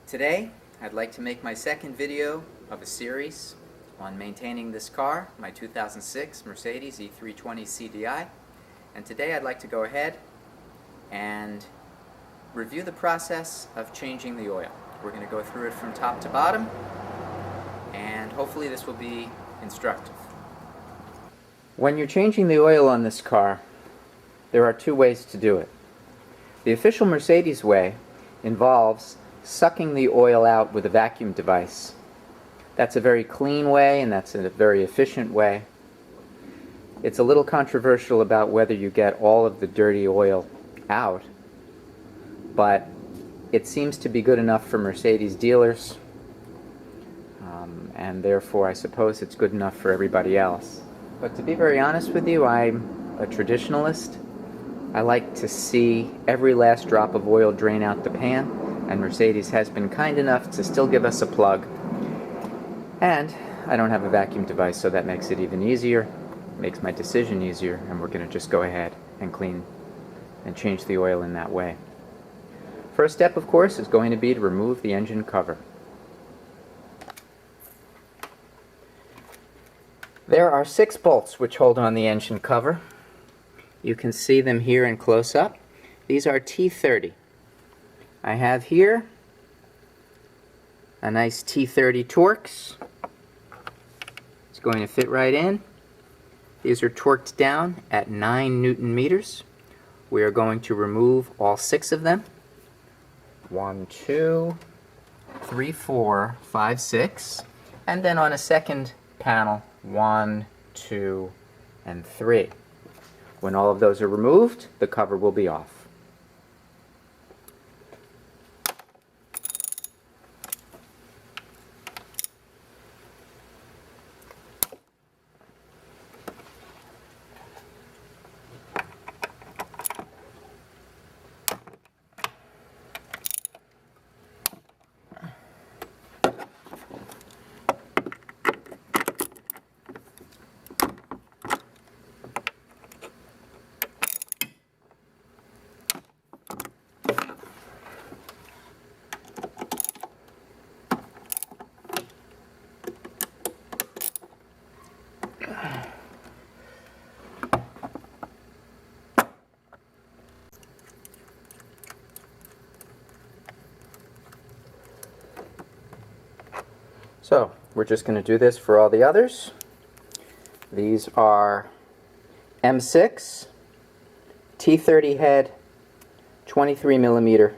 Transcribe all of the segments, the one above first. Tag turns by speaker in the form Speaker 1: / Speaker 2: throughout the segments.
Speaker 1: Today, I'd like to make my second video of a series on maintaining this car, my 2006 Mercedes E320 CDI. And today I'd like to go ahead and review the process of changing the oil. We're going to go through it from top to bottom, and hopefully this will be instructive. When you're changing the oil on this car, there are two ways to do it. The official Mercedes way involves sucking the oil out with a vacuum device. That's a very clean way, and that's a very efficient way. It's a little controversial about whether you get all of the dirty oil out, but it seems to be good enough for Mercedes dealers, and therefore I suppose it's good enough for everybody else. But to be very honest with you, I'm a traditionalist. I like to see every last drop of oil drain out the pan, and Mercedes has been kind enough to still give us a plug. And I don't have a vacuum device, so that makes it even easier, makes my decision easier, and we're going to just go ahead and clean and change the oil in that way. First step, of course, is going to be to remove the engine cover. There are 6 bolts which hold on the engine cover. You can see them here in close-up. These are T30. I have here a nice T30 Torx. It's going to fit right in. These are torqued down at 9 Newton meters. We are going to remove all 6 of them. 1, 2, 3, 4, 5, 6. And then on a second panel, 1, 2, and 3. When all of those are removed, the cover will be off. So, we're just going to do this for all the others. These are M6, T30 head, 23 millimeter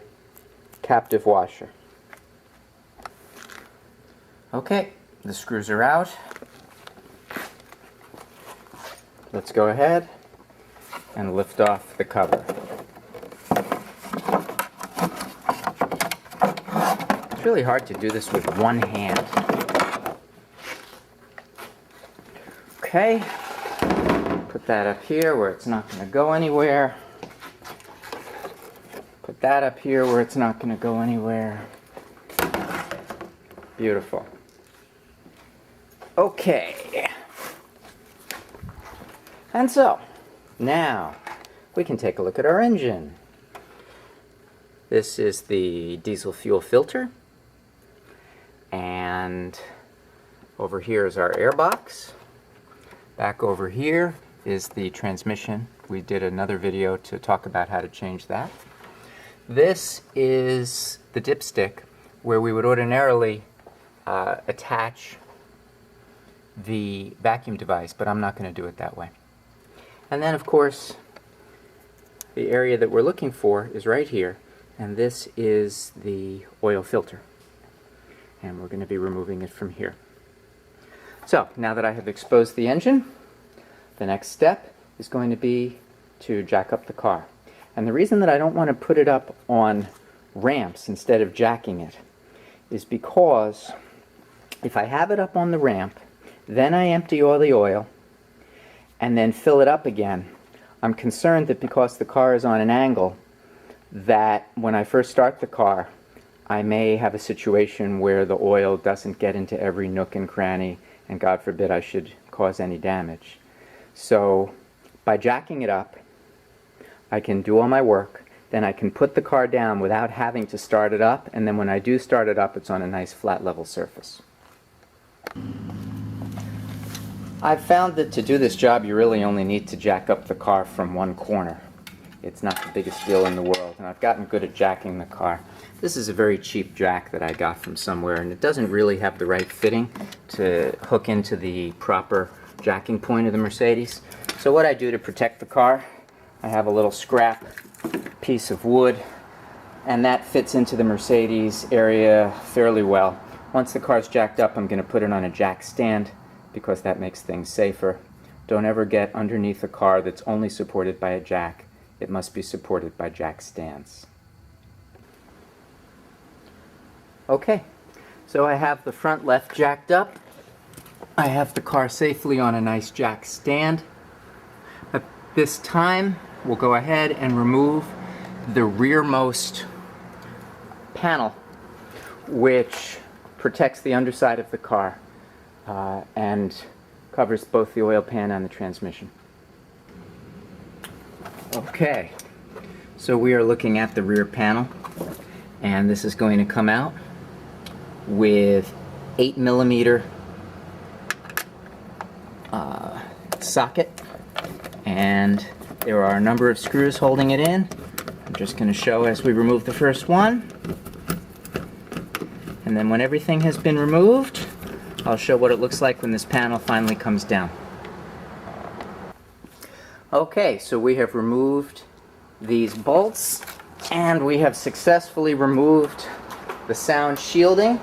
Speaker 1: captive washer. Okay, the screws are out. Let's go ahead and lift off the cover. It's really hard to do this with one hand. Okay, put that up here where it's not going to go anywhere. Put that up here where it's not going to go anywhere. Beautiful. Okay. And so, now we can take a look at our engine. This is the diesel fuel filter. And over here is our air box. Back over here is the transmission. We did another video to talk about how to change that. This is the dipstick where we would ordinarily attach the vacuum device, but I'm not going to do it that way. And then, of course, the area that we're looking for is right here, and this is the oil filter. And we're going to be removing it from here. So, now that I have exposed the engine, the next step is going to be to jack up the car. And the reason that I don't want to put it up on ramps instead of jacking it is because if I have it up on the ramp, then I empty all the oil, and then fill it up again, I'm concerned that because the car is on an angle, that when I first start the car, I may have a situation where the oil doesn't get into every nook and cranny, and God forbid I should cause any damage. So by jacking it up, I can do all my work, then I can put the car down without having to start it up, and then when I do start it up, it's on a nice flat level surface. I've found that to do this job you really only need to jack up the car from one corner. It's not the biggest deal in the world, and I've gotten good at jacking the car. This is a very cheap jack that I got from somewhere, and it doesn't really have the right fitting to hook into the proper jacking point of the Mercedes. So what I do to protect the car, I have a little scrap piece of wood, and that fits into the Mercedes area fairly well. Once the car's jacked up, I'm going to put it on a jack stand because that makes things safer. Don't ever get underneath a car that's only supported by a jack. It must be supported by jack stands. Okay, so I have the front left jacked up. I have the car safely on a nice jack stand. At this time, we'll go ahead and remove the rearmost panel, which protects the underside of the car and covers both the oil pan and the transmission. Okay, so we are looking at the rear panel, and this is going to come out with 8mm socket, and there are a number of screws holding it in. I'm just going to show as we remove the first one, and then when everything has been removed, I'll show what it looks like when this panel finally comes down. Okay, so we have removed these bolts, and we have successfully removed the sound shielding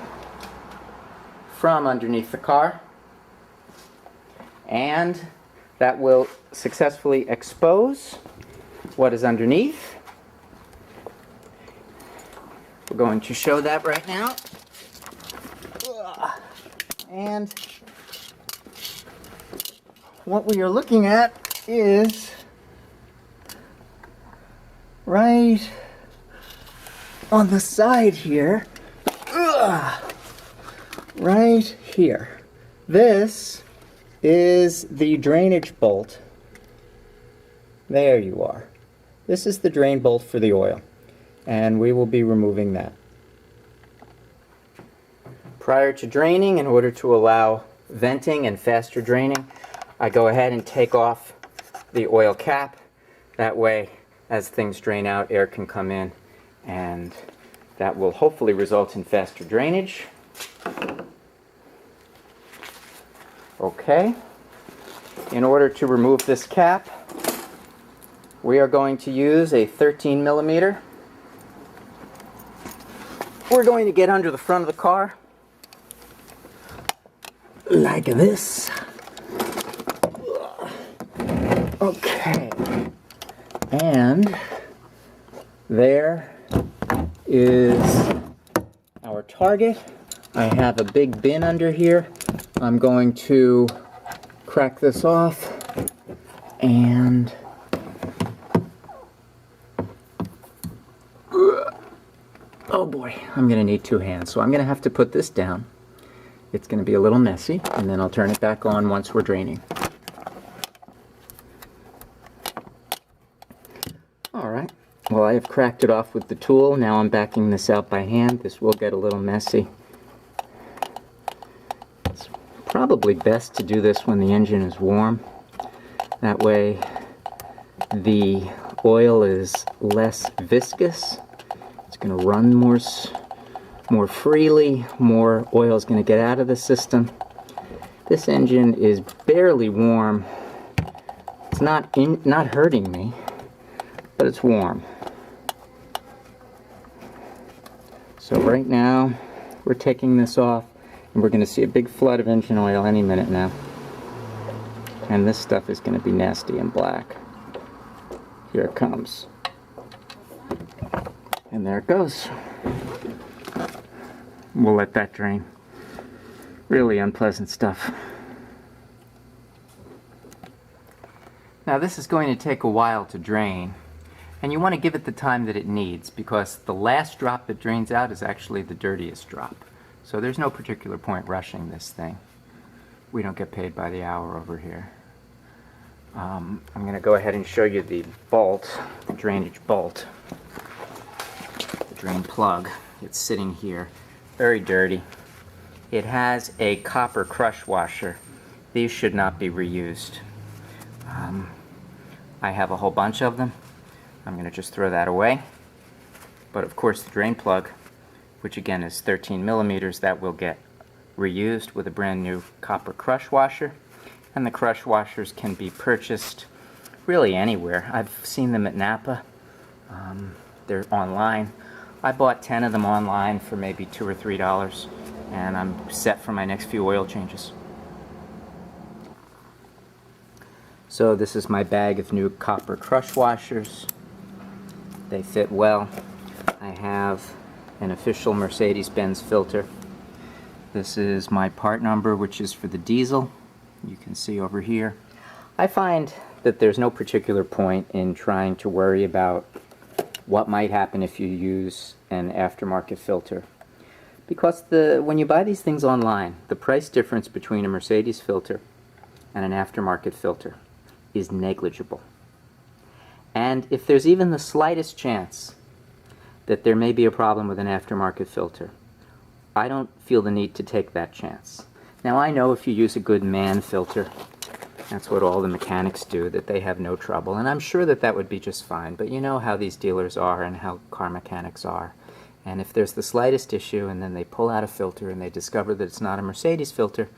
Speaker 1: from underneath the car, and that will successfully expose what is underneath. We're going to show that right now. And what we are looking at is right on the side here, right here. This is the drainage bolt. There you are. This is the drain bolt for the oil, and we will be removing that. Prior to draining, in order to allow venting and faster draining, I go ahead and take off the oil cap. That way, as things drain out, air can come in, and that will hopefully result in faster drainage. Okay. In order to remove this cap, we are going to use a 13mm. We're going to get under the front of the car like this. Okay, and there is our target. I have a big bin under here. I'm going to crack this off, and oh boy, I'm going to need two hands, so I'm going to have to put this down. It's going to be a little messy, and then I'll turn it back on once we're draining. Alright, well, I have cracked it off with the tool. Now I'm backing this out by hand. This will get a little messy. It's probably best to do this when the engine is warm. That way the oil is less viscous. It's going to run more freely. More oil is going to get out of the system. This engine is barely warm. It's not hurting me, but it's warm. So right now we're taking this off, and we're going to see a big flood of engine oil any minute now. And this stuff is going to be nasty and black. Here it comes. And there it goes. We'll let that drain. Really unpleasant stuff. Now this is going to take a while to drain, and you want to give it the time that it needs, because the last drop that drains out is actually the dirtiest drop. So there's no particular point rushing this thing. We don't get paid by the hour over here. I'm going to go ahead and show you the bolt, the drainage bolt. drain plug. It's sitting here, very dirty. It has a copper crush washer. These should not be reused. I have a whole bunch of them. I'm going to just throw that away. But of course the drain plug, which again is 13 millimeters, that will get reused with a brand new copper crush washer. And the crush washers can be purchased really anywhere. I've seen them at Napa. They're online. I bought 10 of them online for maybe $2 or $3, and I'm set for my next few oil changes. So this is my bag of new copper crush washers. They fit well. I have an official Mercedes-Benz filter. This is my part number, which is for the diesel. You can see over here. I find that there's no particular point in trying to worry about what might happen if you use an aftermarket filter. Because when you buy these things online, the price difference between a Mercedes filter and an aftermarket filter is negligible. And if there's even the slightest chance that there may be a problem with an aftermarket filter, I don't feel the need to take that chance. Now I know if you use a good man filter, that's what all the mechanics do, that they have no trouble, and I'm sure that that would be just fine, but you know how these dealers are and how car mechanics are. And if there's the slightest issue and then they pull out a filter and they discover that it's not a Mercedes filter,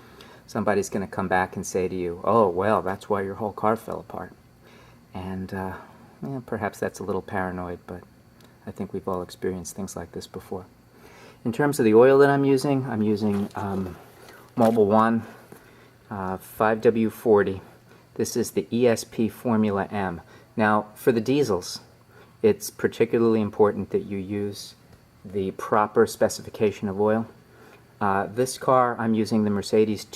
Speaker 1: somebody's going to come back and say to you, oh, well, that's why your whole car fell apart. And perhaps that's a little paranoid, but I think we've all experienced things like this before. In terms of the oil that I'm using Mobil 1 5W40. This is the ESP Formula M. Now, for the diesels, it's particularly important that you use the proper specification of oil. This car, I'm using the Mercedes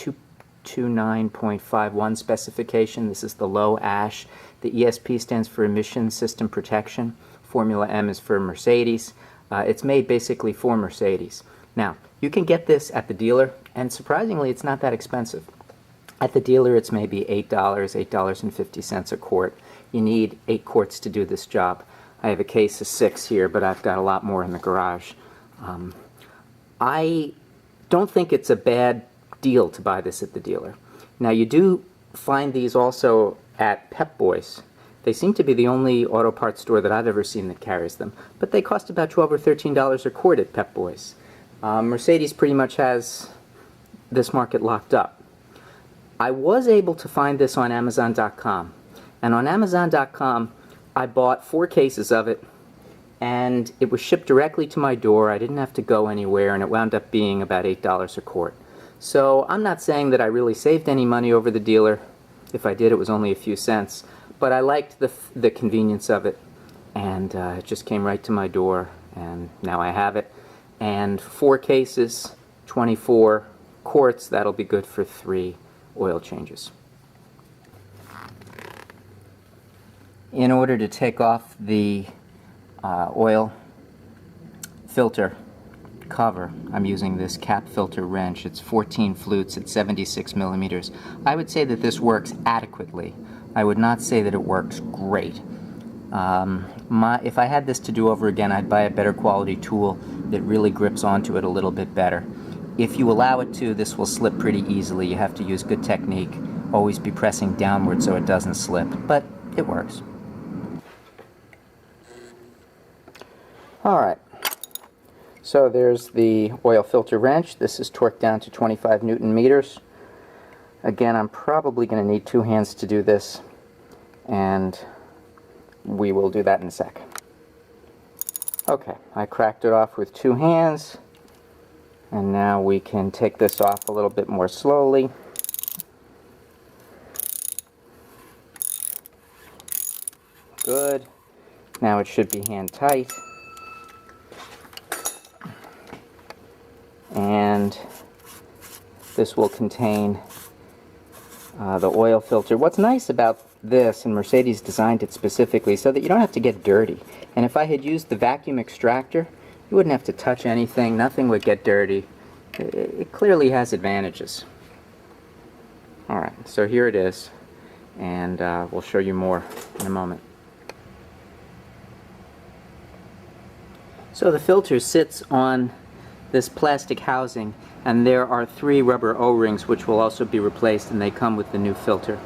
Speaker 1: 229.51 specification. This is the low ash. The ESP stands for Emission System Protection. Formula M is for Mercedes. It's made basically for Mercedes. Now, you can get this at the dealer, and surprisingly, it's not that expensive. At the dealer, it's maybe $8, $8.50 a quart. You need 8 quarts to do this job. I have a case of 6 here, but I've got a lot more in the garage. I don't think it's a bad deal to buy this at the dealer. Now, you do find these also at Pep Boys. They seem to be the only auto parts store that I've ever seen that carries them, but they cost about $12 or $13 a quart at Pep Boys. Mercedes pretty much has this market locked up. I was able to find this on Amazon.com, and on Amazon.com I bought 4 cases of it, and it was shipped directly to my door. I didn't have to go anywhere, and it wound up being about $8 a quart. So I'm not saying that I really saved any money over the dealer. If I did, it was only a few cents, but I liked the convenience of it, and it just came right to my door, and now I have it. And 4 cases, 24 quarts, that'll be good for 3 oil changes. In order to take off the oil filter cover, I'm using this cap filter wrench. It's 14 flutes at 76 millimeters. I would say that this works adequately. I would not say that it works great. If I had this to do over again, I'd buy a better quality tool that really grips onto it a little bit better. If you allow it to, this will slip pretty easily. You have to use good technique. Always be pressing downward so it doesn't slip, but it works. Alright, so there's the oil filter wrench. This is torqued down to 25 Newton meters. Again, I'm probably going to need 2 hands to do this, and we will do that in a sec. Okay, I cracked it off with 2 hands, and now we can take this off a little bit more slowly. Good. Now it should be hand tight. And this will contain the oil filter. What's nice about this, and Mercedes designed it specifically so that you don't have to get dirty. And if I had used the vacuum extractor, you wouldn't have to touch anything. Nothing would get dirty. It clearly has advantages. Alright, so here it is, and we'll show you more in a moment. So the filter sits on this plastic housing, and there are 3 rubber O-rings which will also be replaced, and they come with the new filter.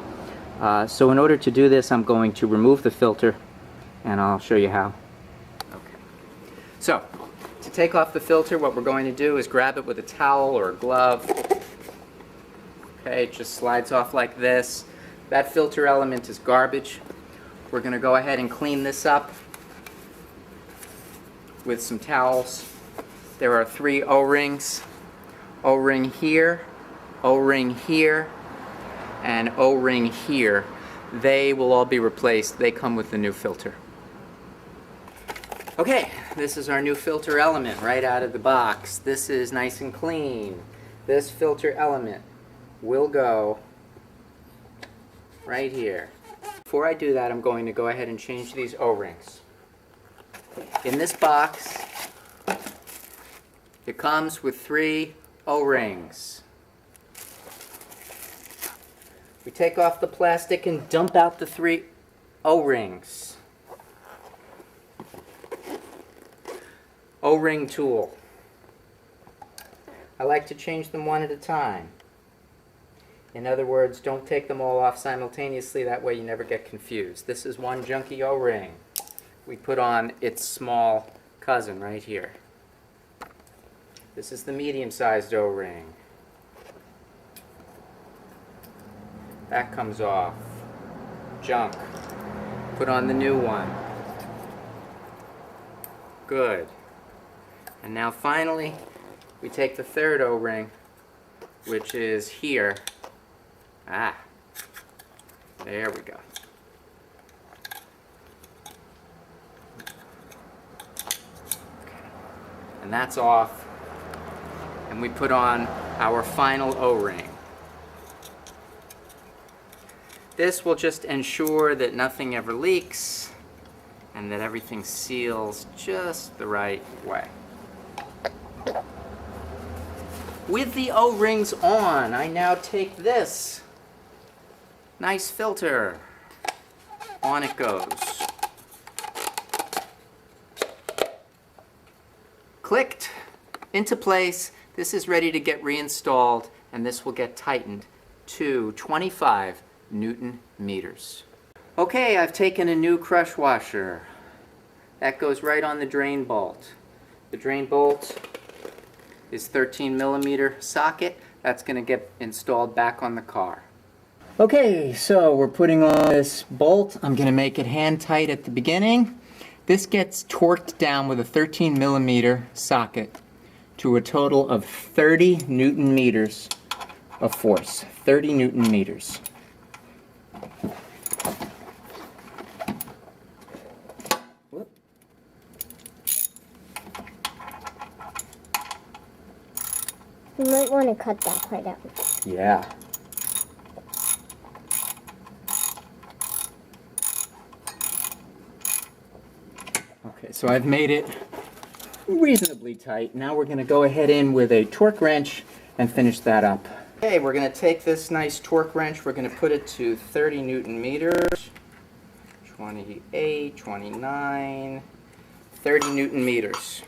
Speaker 1: So in order to do this, I'm going to remove the filter, and I'll show you how. Okay. So, to take off the filter, what we're going to do is grab it with a towel or a glove. Okay, it just slides off like this. That filter element is garbage. We're going to go ahead and clean this up with some towels. There are 3 O-rings. O-ring here, O-ring here, and O-ring here. They will all be replaced. They come with the new filter. Okay, this is our new filter element right out of the box. This is nice and clean. This filter element will go right here. Before I do that, I'm going to go ahead and change these O-rings. In this box, it comes with 3 O-rings. We take off the plastic and dump out the 3 O-rings. O-ring tool. I like to change them one at a time. In other words, don't take them all off simultaneously, that way you never get confused. This is one junky O-ring. We put on its small cousin right here. This is the medium-sized O-ring. That comes off. Junk. Put on the new one. Good. And now finally, we take the 3rd O-ring, which is here. There we go. And that's off. And we put on our final O-ring. This will just ensure that nothing ever leaks and that everything seals just the right way. With the O-rings on, I now take this nice filter. On it goes. Clicked into place. This is ready to get reinstalled, and this will get tightened to 25 Newton meters. Okay, I've taken a new crush washer. That goes right on the drain bolt. The drain bolt is 13mm socket. That's going to get installed back on the car. Okay, so we're putting on this bolt. I'm going to make it hand tight at the beginning. This gets torqued down with a 13mm socket to a total of 30 Newton meters of force. 30 Newton meters. Whoop.
Speaker 2: You might want to cut that part out.
Speaker 1: Yeah. Okay, so I've made it reasonably tight. Now we're going to go ahead in with a torque wrench and finish that up. Okay, we're going to take this nice torque wrench, we're going to put it to 30 Newton meters, 28, 29, 30 Newton meters.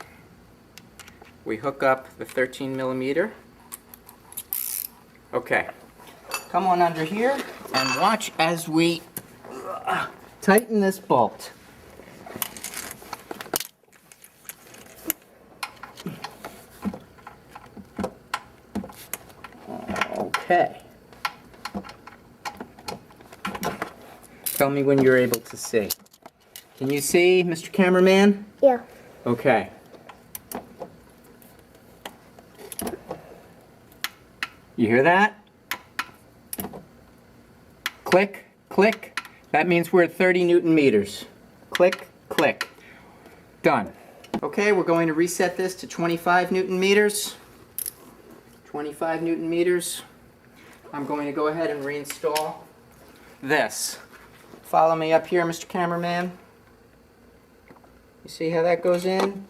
Speaker 1: We hook up the 13mm. Okay, come on under here and watch as we tighten this bolt. Okay. Tell me when you're able to see. Can you see, Mr. Cameraman?
Speaker 2: Yeah.
Speaker 1: Okay. You hear that? Click, click. That means we're at 30 Newton meters. Click, click. Done. Okay, we're going to reset this to 25 Newton meters. 25 Newton meters. I'm going to go ahead and reinstall this. Follow me up here, Mr. Cameraman. You see how that goes in?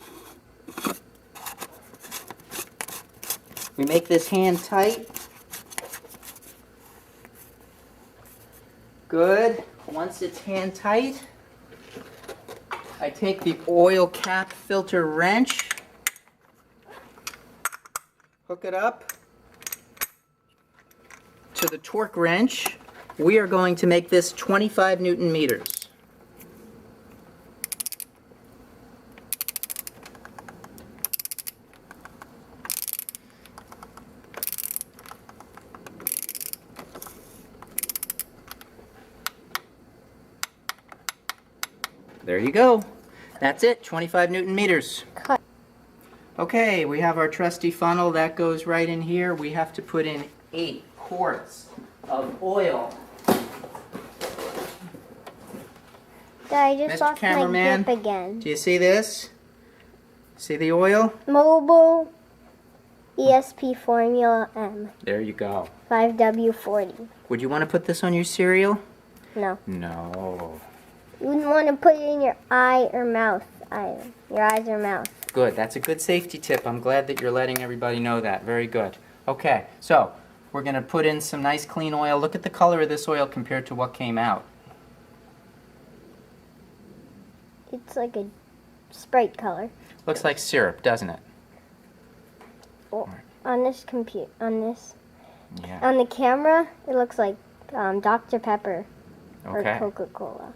Speaker 1: We make this hand tight. Good. Once it's hand tight, I take the oil cap filter wrench, hook it up to the torque wrench. We are going to make this 25 Newton meters. There you go. That's it, 25 Newton meters.
Speaker 2: Cut.
Speaker 1: Okay, we have our trusty funnel. That goes right in here. We have to put in 8 quarts of oil.
Speaker 2: Dad, I just
Speaker 1: Mr.
Speaker 2: lost my
Speaker 1: Cameraman,
Speaker 2: grip again.
Speaker 1: do you see this? See the oil?
Speaker 2: Mobile ESP Formula M.
Speaker 1: There you go.
Speaker 2: 5W40.
Speaker 1: Would you want to put this on your cereal?
Speaker 2: No.
Speaker 1: No.
Speaker 2: You wouldn't want to put it in your eye or mouth. Your eyes or mouth.
Speaker 1: Good. That's a good safety tip. I'm glad that you're letting everybody know that. Very good. Okay, so we're going to put in some nice clean oil. Look at the color of this oil compared to what came out.
Speaker 2: It's like a Sprite color.
Speaker 1: Looks like syrup, doesn't it?
Speaker 2: Oh, on this
Speaker 1: Yeah.
Speaker 2: on the camera, it looks like Dr. Pepper
Speaker 1: Okay.
Speaker 2: or Coca-Cola.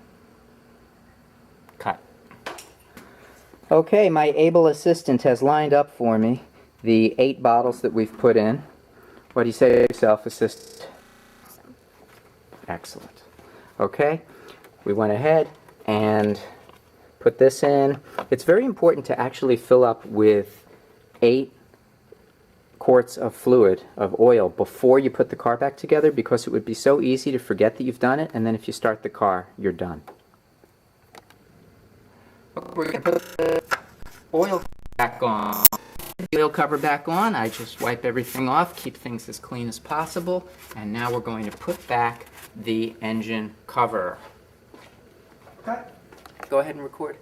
Speaker 1: Cut. Okay, my able assistant has lined up for me the 8 bottles that we've put in. What do you say to yourself, assistant? Excellent. Okay, we went ahead and put this in. It's very important to actually fill up with 8 quarts of fluid, of oil, before you put the car back together, because it would be so easy to forget that you've done it, and then if you start the car, you're done. We're going to put the oil back on. The oil cover back on. I just wipe everything off, keep things as clean as possible, and now we're going to put back the engine cover. Cut. Go ahead and record.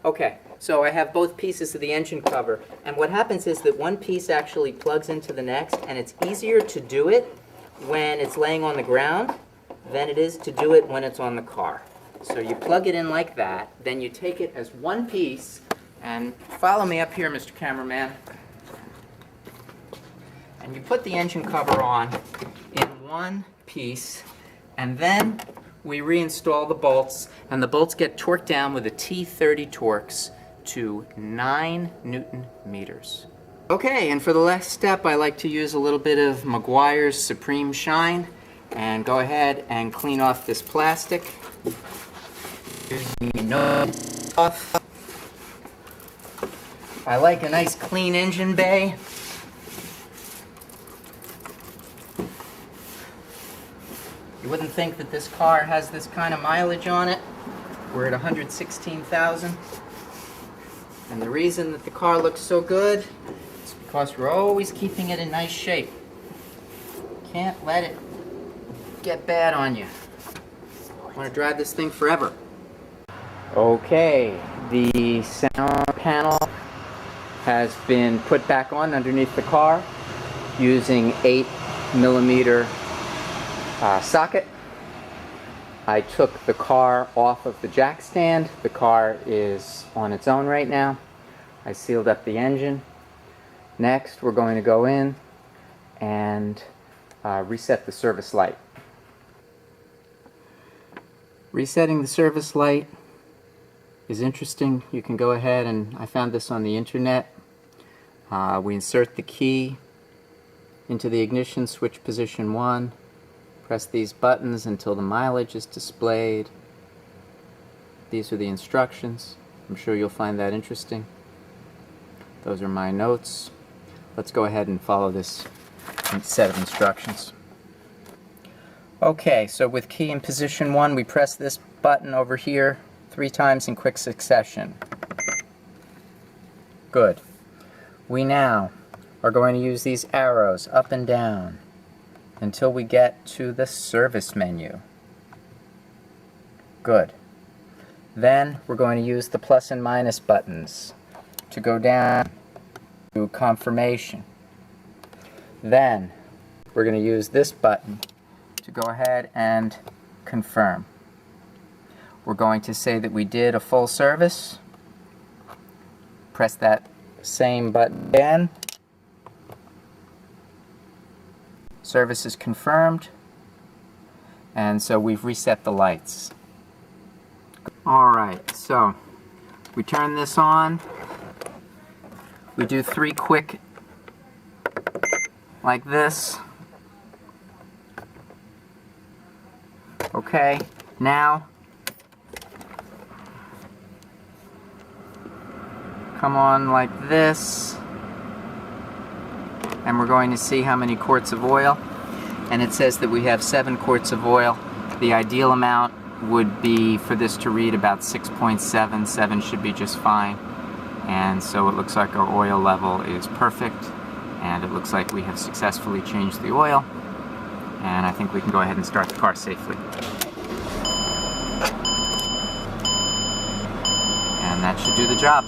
Speaker 1: Okay, so I have both pieces of the engine cover, and what happens is that one piece actually plugs into the next, and it's easier to do it when it's laying on the ground than it is to do it when it's on the car. So you plug it in like that, then you take it as one piece, and follow me up here, Mr. Cameraman. And you put the engine cover on in one piece, and then we reinstall the bolts, and the bolts get torqued down with a T30 Torx to 9 Newton meters. Okay, and for the last step, I like to use a little bit of Meguiar's Supreme Shine, and go ahead and clean off this plastic. I like a nice clean engine bay. You wouldn't think that this car has this kind of mileage on it. We're at 116,000. And the reason that the car looks so good is because we're always keeping it in nice shape. Can't let it get bad on you. I want to drive this thing forever. Okay, the sound panel has been put back on underneath the car using 8mm socket. I took the car off of the jack stand. The car is on its own right now. I sealed up the engine. Next, we're going to go in and reset the service light. Resetting the service light is interesting. You can go ahead, and I found this on the internet. We insert the key into the ignition, switch position 1, press these buttons until the mileage is displayed. These are the instructions. I'm sure you'll find that interesting. Those are my notes. Let's go ahead and follow this set of instructions. Okay, so with key in position 1, we press this button over here 3 times in quick succession. Good. We now are going to use these arrows up and down until we get to the service menu. Good. Then we're going to use the plus and minus buttons to go down to confirmation. Then we're going to use this button to go ahead and confirm. We're going to say that we did a full service. Press that same button again. Service is confirmed. And so we've reset the lights. Alright, so we turn this on. We do 3 quick like this. Okay, now come on like this, and we're going to see how many quarts of oil, and it says that we have 7 quarts of oil. The ideal amount would be for this to read about 6.7. 7 should be just fine, and so it looks like our oil level is perfect, and it looks like we have successfully changed the oil, and I think we can go ahead and start the car safely. And that should do the job.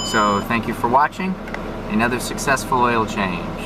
Speaker 1: So thank you for watching another successful oil change.